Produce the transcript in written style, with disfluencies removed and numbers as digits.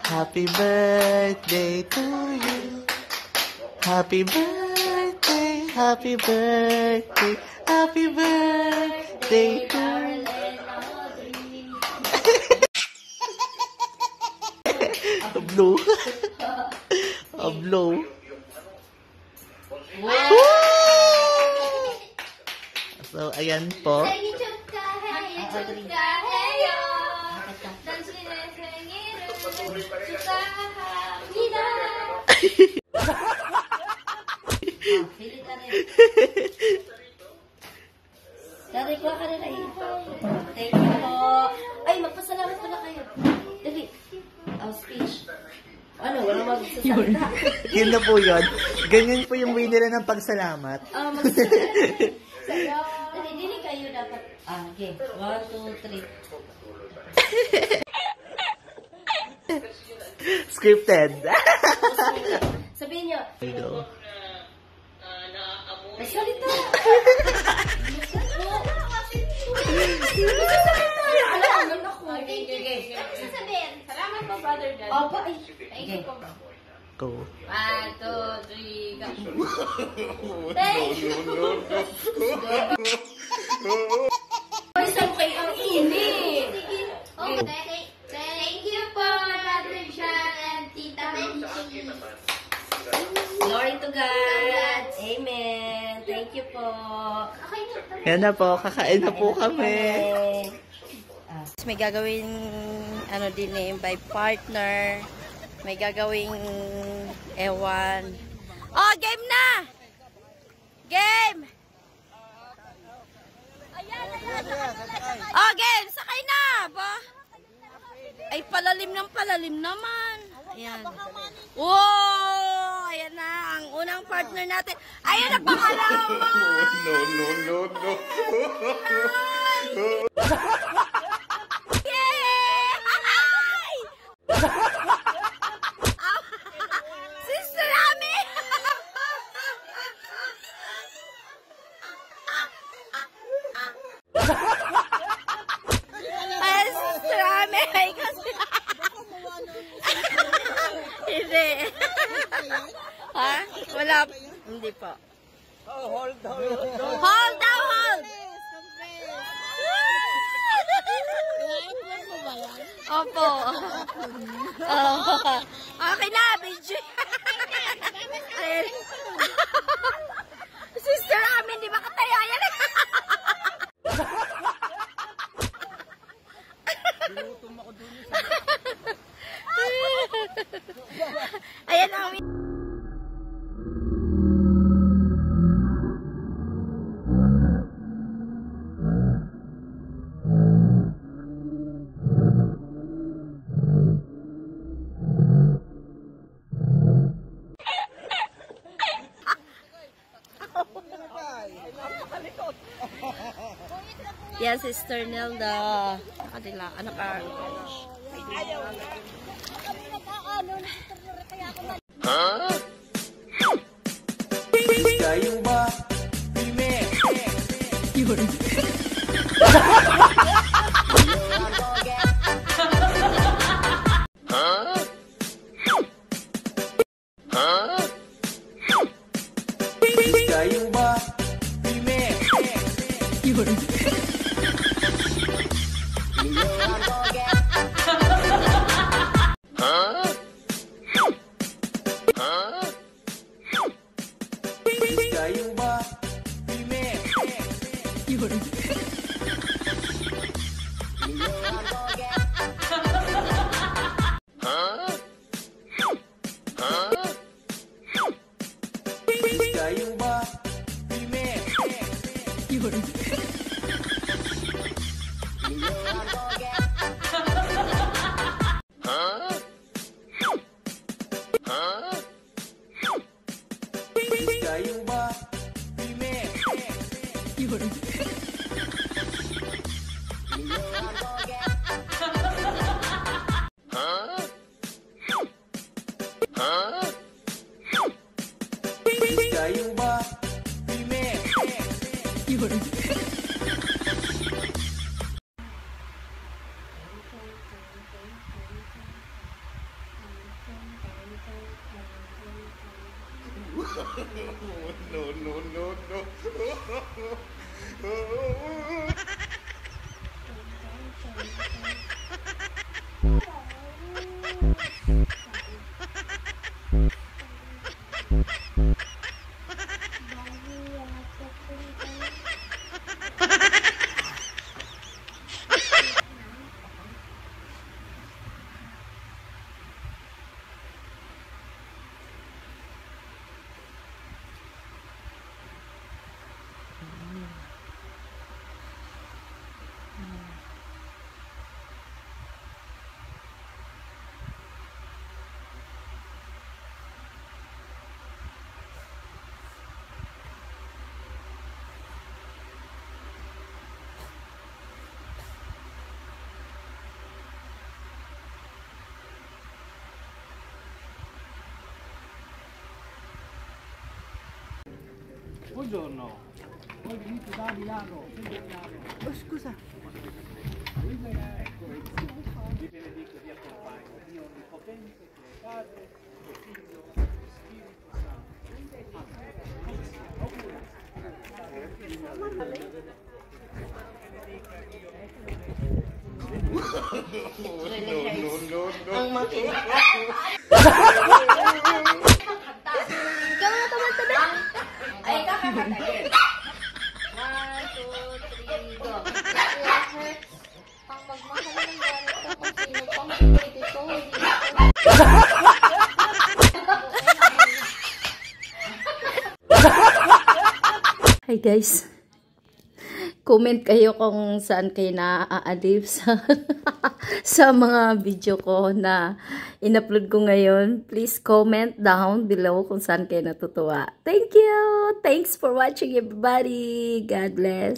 Happy birthday to you. Happy birthday, happy birthday, happy birthday to you. Blow. A blow. Wow! So, ayan po. Dari ko ka rin ay. Thank you po. Ay, magpasalamat pala kayo. Dali. Speech. Ano, wala magsasalita. Yun na po yun. Ganyan po yung way nila ng pagsalamat. Magsasalita. Dali, dili kayo dapat. Okay. 1, 2, 3. Scripted. Sabihin nyo. Go. Magsalita. Salamat po, Brother Dan. Opo, ay. Thank you po. Go. 1, 2, 3, go. Isang kayo ang init. Thank you po, Brother John and Tita Menchi. Glory to God. Amen. Thank you po. Yan na po. Kakain na po kami. May gagawin ano din eh, by partner. May gagawing ewan. Oh, game na! Game! Oh, game! Sakay na! Ba? Ay, palalim ng palalim naman. Ayan. Wow! Ayan na, ang unang partner natin. Ayan na, pangalawa! No. Yay! Sister Ami! Ay, Sister Ami! Hindi. Ha? Wala. Hindi po. Hold down, hold! Opo. Okay na, video. Sister Amin, di ba kataya yan? Ayan ang yan, Sister Nelda. Nakadila, anak ka. Huh? Kayo ba? Pime. Yun. Huh? Kayo ba? Pime. Yun. Kayo ba? Pime. Yun. Buongiorno, voi venite da Milano, Oh, scusa. ecco, vi benedico e vi accompagno, Dio Onnipotente, che è Padre, e Figlio, e Spirito Santo. Ang makinig. Ay, kakakatayin. 1, 2, 3, go. Ang magmahal ng ganito kung sino pang pwede ko. Hi guys. Comment kayo kung saan kayo naaalib sa mga video ko na in-upload ko ngayon. Please comment down below kung saan kayo natutuwa. Thank you! Thanks for watching everybody! God bless!